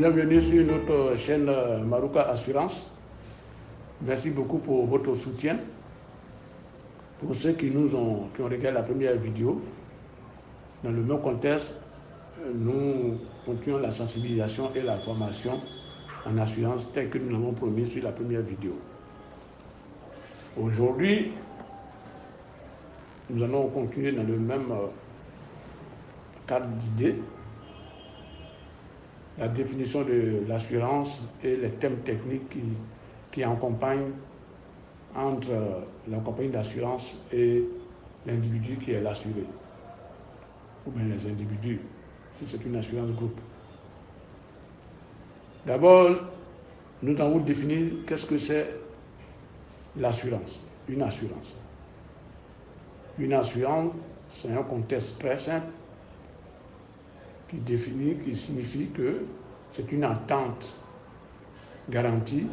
Bienvenue sur notre chaîne Maruka Assurance. Merci beaucoup pour votre soutien. Pour ceux qui ont regardé la première vidéo, dans le même contexte, nous continuons la sensibilisation et la formation en assurance telle que nous l'avons promis sur la première vidéo. Aujourd'hui, nous allons continuer dans le même cadre d'idées. La définition de l'assurance et les thèmes techniques qui accompagnent entre la compagnie d'assurance et l'individu qui est l'assuré, ou bien les individus, si c'est une assurance groupe. D'abord, nous allons définir qu'est-ce que c'est l'assurance, une assurance. Une assurance, c'est un contexte très simple qui signifie que c'est une entente garantie,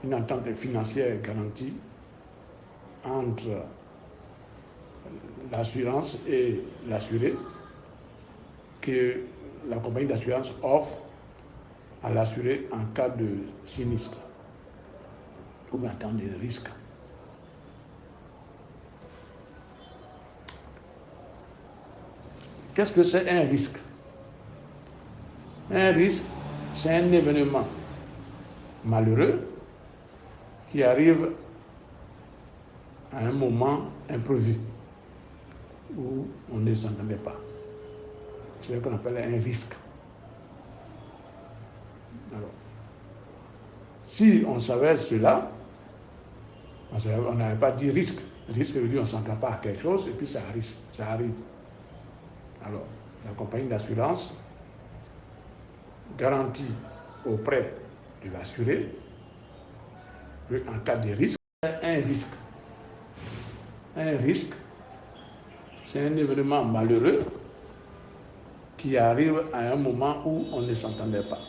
une entente financière garantie entre l'assurance et l'assuré que la compagnie d'assurance offre à l'assuré en cas de sinistre ou en temps de risque. Qu'est-ce que c'est un risque? Un risque, c'est un événement malheureux qui arrive à un moment imprévu où on ne s'entendait pas. C'est ce qu'on appelle un risque. Alors, si on savait cela, on n'avait pas dit risque. Risque veut dire on ne s'entend pas à quelque chose et puis ça arrive. Alors, la compagnie d'assurance garantit auprès de l'assuré qu'en cas de risque, un risque. Un risque, c'est un événement malheureux qui arrive à un moment où on ne s'entendait pas.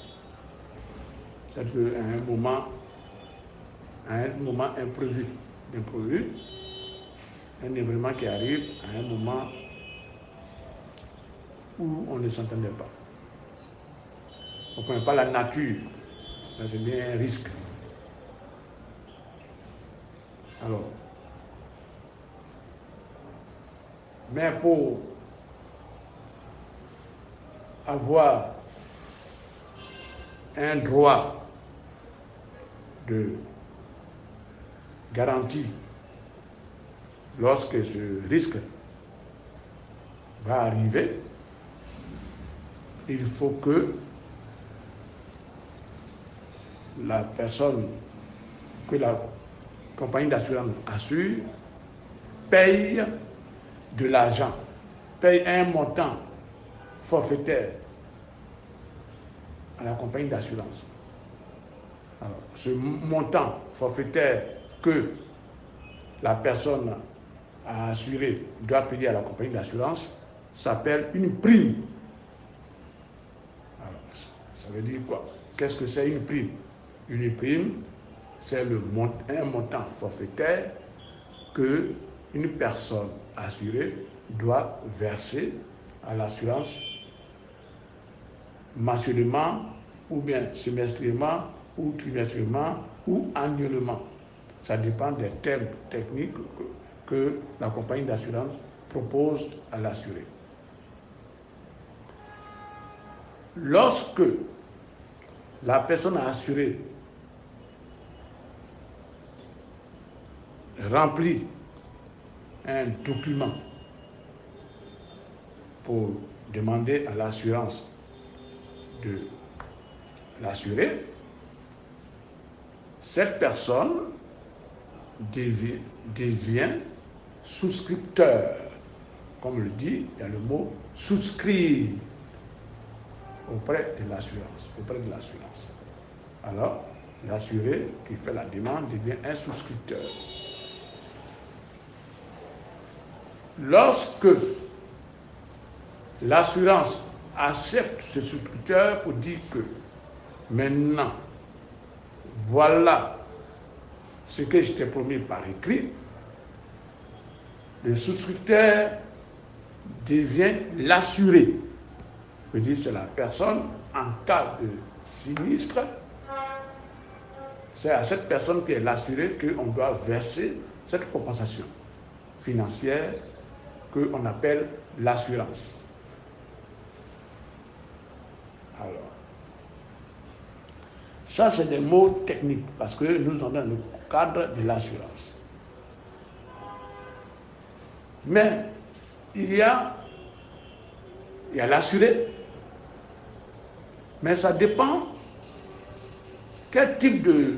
C'est-à-dire à un moment imprévu, un événement qui arrive à un moment où on ne s'entendait pas. On ne connaît pas la nature, là c'est bien un risque. Alors, mais pour avoir un droit de garantie lorsque ce risque va arriver, il faut que la personne que la compagnie d'assurance assure paye de l'argent, paye un montant forfaitaire à la compagnie d'assurance. Alors, ce montant forfaitaire que la personne a assuré doit payer à la compagnie d'assurance s'appelle une prime. Alors, ça veut dire quoi? Qu'est-ce que c'est une prime? Une prime, c'est un montant forfaitaire que une personne assurée doit verser à l'assurance mensuellement ou bien semestriellement ou trimestriellement ou annuellement. Ça dépend des termes techniques que la compagnie d'assurance propose à l'assuré. Lorsque la personne assurée remplit un document pour demander à l'assurance de l'assurer, cette personne devient souscripteur. Comme le dit, il y a le mot souscrire auprès de l'assurance. Alors, l'assuré qui fait la demande devient un souscripteur. Lorsque l'assurance accepte ce souscripteur pour dire que maintenant, voilà ce que je t'ai promis par écrit, le souscripteur devient l'assuré. Je veux dire, c'est la personne en cas de sinistre, c'est à cette personne qui est l'assuré qu'on doit verser cette compensation financière qu'on appelle l'assurance. Alors, ça c'est des mots techniques parce que nous sommes dans le cadre de l'assurance. Mais il y a l'assuré, mais ça dépend quel type de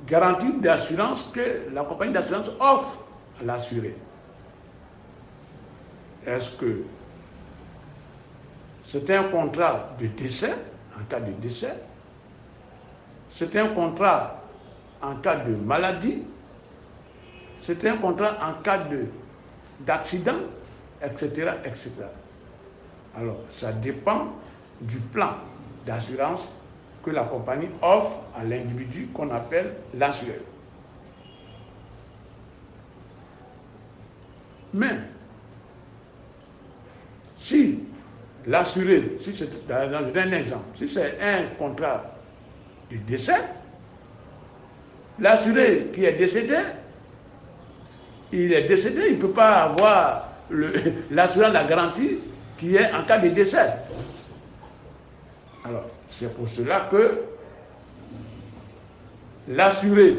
garantie d'assurance que la compagnie d'assurance offre à l'assuré. Est-ce que c'est un contrat de décès, en cas de décès? C'est un contrat en cas de maladie? C'est un contrat en cas d'accident, etc., etc. Alors, ça dépend du plan d'assurance que la compagnie offre à l'individu qu'on appelle l'assuré. Mais, si l'assuré, si c'est, je donne un exemple, si c'est un contrat de décès, l'assuré qui est décédé, il ne peut pas avoir l'assurance, la garantie qui est en cas de décès. Alors, c'est pour cela que l'assuré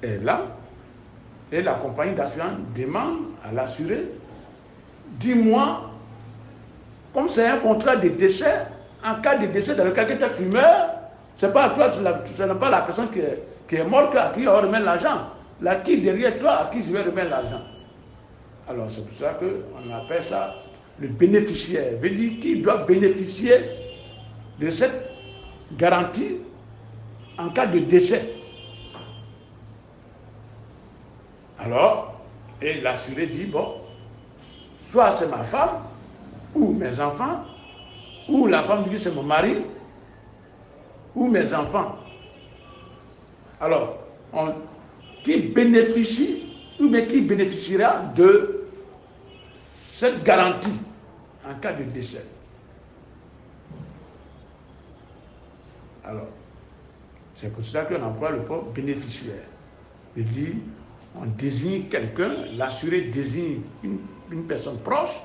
est là et la compagnie d'assurance demande à l'assuré, dis-moi, comme c'est un contrat de décès, en cas de décès dans lequel tu meurs, c'est pas à toi, ce n'est pas la personne qui est morte à qui on remet l'argent. Là, qui derrière toi, à qui je vais remettre l'argent. Alors, c'est pour ça qu'on appelle ça le bénéficiaire. Veut dire qui doit bénéficier de cette garantie en cas de décès. Alors, et l'assuré dit, bon, soit c'est ma femme, ou mes enfants, ou la femme dit que c'est mon mari, ou mes enfants. Alors, qui bénéficie, ou bien qui bénéficiera de cette garantie en cas de décès. Alors, c'est pour cela qu'on emploie le mot bénéficiaire. Il dit, on désigne quelqu'un, l'assuré désigne une personne proche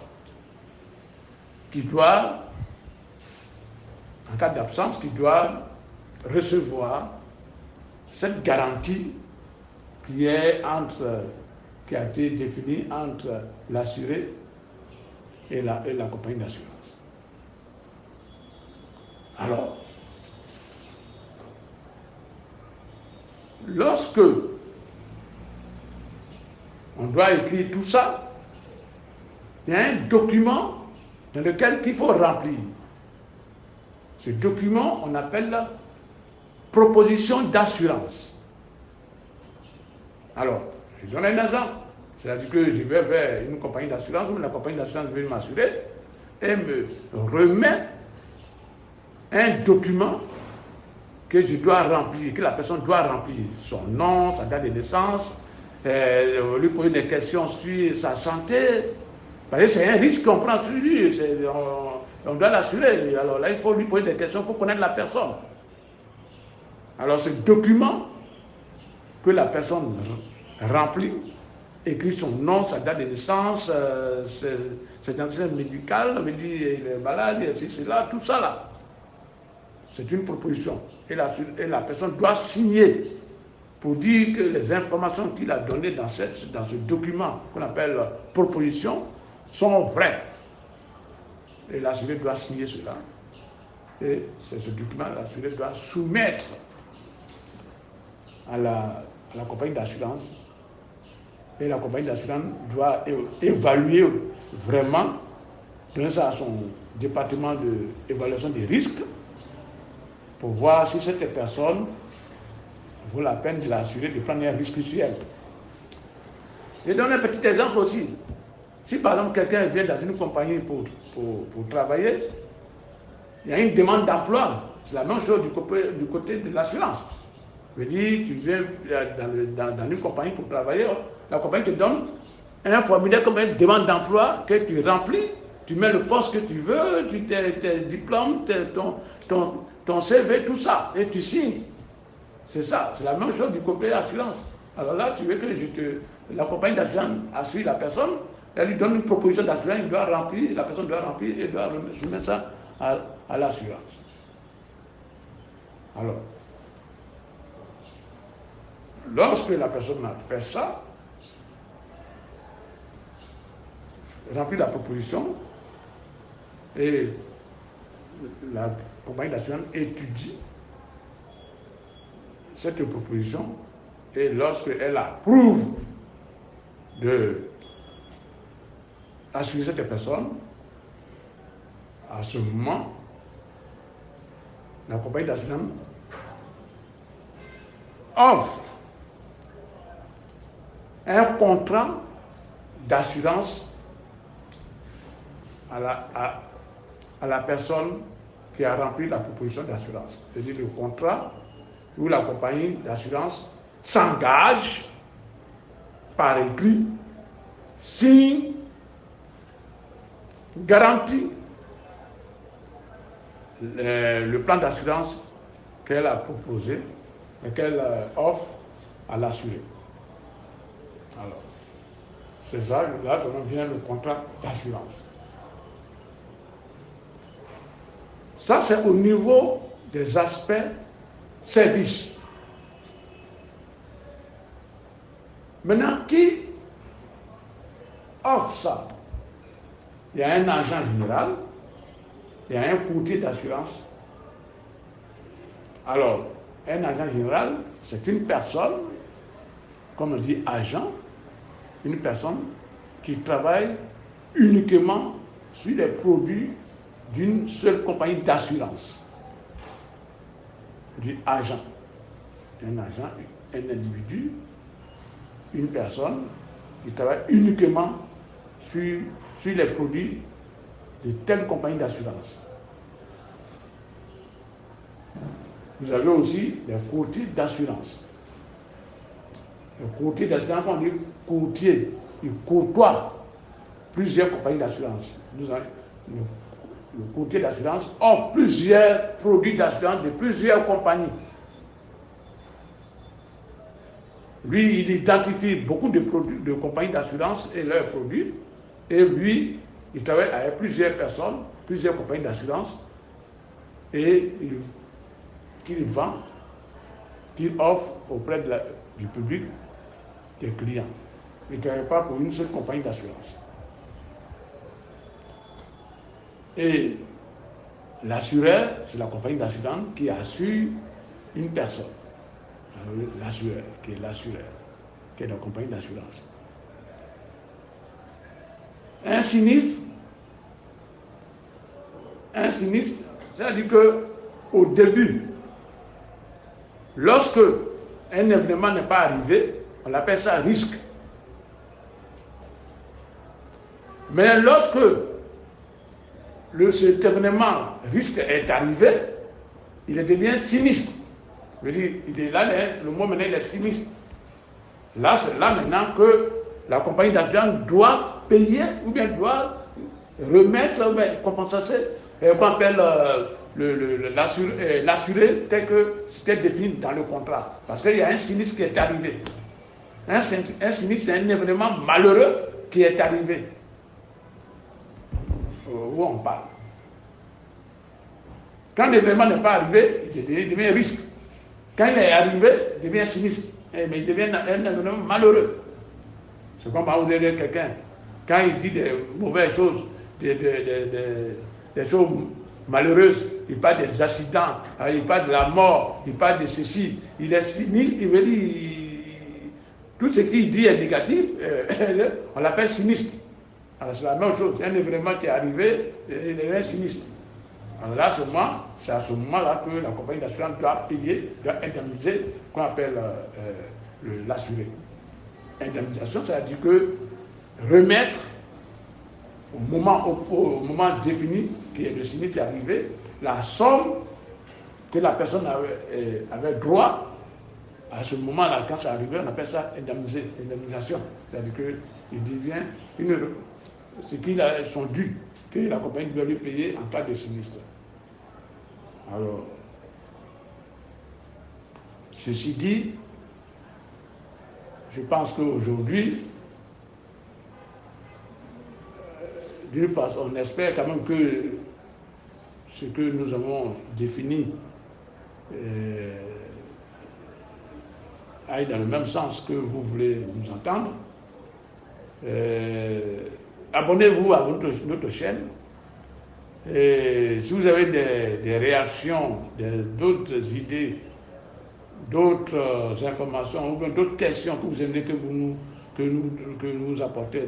qui doit, en cas d'absence, qui doit recevoir cette garantie qui a été définie entre l'assuré et la compagnie d'assurance. Alors, lorsque on doit écrire tout ça, il y a un document dans lequel il faut remplir. Ce document, on appelle la proposition d'assurance. Alors, je donne un exemple. C'est-à-dire que je vais vers une compagnie d'assurance, où la compagnie d'assurance veut m'assurer et me remet un document que je dois remplir, que la personne doit remplir. Son nom, sa date de naissance, lui poser des questions sur sa santé. Parce que c'est un risque qu'on prend sur lui, on doit l'assurer. Alors là, il faut lui poser des questions, il faut connaître la personne. Alors ce document que la personne remplit, écrit son nom, sa date de naissance, ses antécédents médicaux, on me dit il est malade, c'est là, tout ça là. C'est une proposition. Et la personne doit signer pour dire que les informations qu'il a données dans ce document qu'on appelle proposition sont vraies. Et l'assuré doit signer cela. Et ce document, l'assuré doit soumettre à la compagnie d'assurance. Et la compagnie d'assurance doit évaluer vraiment, donner ça à son département d'évaluation des risques, pour voir si cette personne vaut la peine de l'assurer de prendre un risque sur elle. Je donne un petit exemple aussi. Si par exemple quelqu'un vient dans une compagnie pour travailler, il y a une demande d'emploi. C'est la même chose du côté de l'assurance. Je veux dire, tu viens dans une compagnie pour travailler, la compagnie te donne un formulaire comme une demande d'emploi que tu remplis Tu mets le poste que tu veux, tes diplômes, ton CV, tout ça, et tu signes. C'est ça, c'est la même chose du couplet d'assurance. Alors là, tu veux que la compagnie d'assurance assure la personne, elle lui donne une proposition d'assurance, il doit remplir, la personne doit remplir et doit soumettre ça à l'assurance. Alors, lorsque la personne a fait ça, remplit la proposition, et la compagnie d'assurance étudie cette proposition, et lorsqu'elle approuve d'assurer cette personne, à ce moment, la compagnie d'assurance offre un contrat d'assurance à la personne qui a rempli la proposition d'assurance. C'est-à-dire le contrat où la compagnie d'assurance s'engage par écrit, signe, garantit le plan d'assurance qu'elle a proposé et qu'elle offre à l'assuré. Alors, c'est ça, là, ça vient le contrat d'assurance. Ça, c'est au niveau des aspects services. Maintenant, qui offre ça? Il y a un agent général, il y a un courtier d'assurance. Alors, un agent général, c'est une personne, comme on dit agent, une personne qui travaille uniquement sur les produits d'une seule compagnie d'assurance. Du agent. Un agent, un individu, une personne qui travaille uniquement sur les produits de telle compagnie d'assurance. Vous avez aussi des courtiers d'assurance. Le courtier d'assurance, on dit courtier, il courtoie plusieurs compagnies d'assurance. Le courtier d'assurance offre plusieurs produits d'assurance de plusieurs compagnies. Lui, il identifie beaucoup de produits de compagnies d'assurance et leurs produits. Et lui, il travaille avec plusieurs personnes, plusieurs compagnies d'assurance. Et qu'il vend, qu'il offre auprès du public, des clients. Il ne travaille pas pour une seule compagnie d'assurance. Et l'assureur, c'est la compagnie d'assurance qui assure une personne. L'assureur, qui est l'assureur, qui est la compagnie d'assurance. Un sinistre, c'est-à-dire qu'au début, lorsque un événement n'est pas arrivé, on appelle ça risque. Mais lorsque cet événement risque est arrivé, il devient sinistre. Je veux dire, là, le mot maintenant il est sinistre. Là, c'est là maintenant que la compagnie d'assurance doit payer ou bien doit remettre compensation, qu'on appelle l'assuré tel que c'était défini dans le contrat. Parce qu'il y a un sinistre qui est arrivé. Un sinistre, c'est un événement malheureux qui est arrivé. Où on parle. Quand l'événement n'est pas arrivé, il devient risque. Quand il est arrivé, il devient sinistre. Mais il devient un événement malheureux. C'est comme quand vous avez quelqu'un, quand il dit des mauvaises choses, des choses malheureuses, il parle des accidents, il parle de la mort, il parle de ceci, il est sinistre, il veut dire, tout ce qu'il dit est négatif, on l'appelle sinistre. Alors c'est la même chose, un événement qui est arrivé, il devient sinistre. Alors là, c'est à ce moment-là que la compagnie d'assurance doit payer, doit indemniser, qu'on appelle l'assuré. Indemnisation, c'est-à-dire que remettre au moment défini qui est le sinistre arrivé, la somme que la personne avait droit à ce moment-là, quand ça arrive, on appelle ça indemnisation. C'est-à-dire qu'il devient ce qu'ils sont dus. que la compagnie doit lui payer en cas de sinistre. Alors, ceci dit, je pense qu'aujourd'hui, d'une façon, on espère quand même que ce que nous avons défini aille dans le même sens que vous voulez nous entendre. Abonnez-vous à notre chaîne. Et si vous avez des réactions, d'autres idées, d'autres informations, ou d'autres questions que vous aimeriez que nous apportions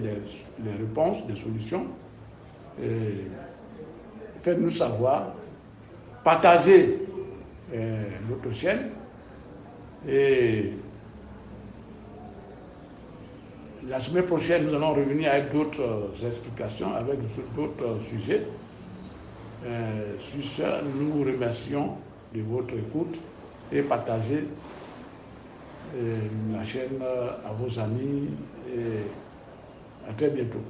des réponses, des solutions, faites-nous savoir, partagez notre chaîne et la semaine prochaine, nous allons revenir avec d'autres explications, avec d'autres sujets. Sur ce, nous vous remercions de votre écoute et partagez la chaîne à vos amis et à très bientôt.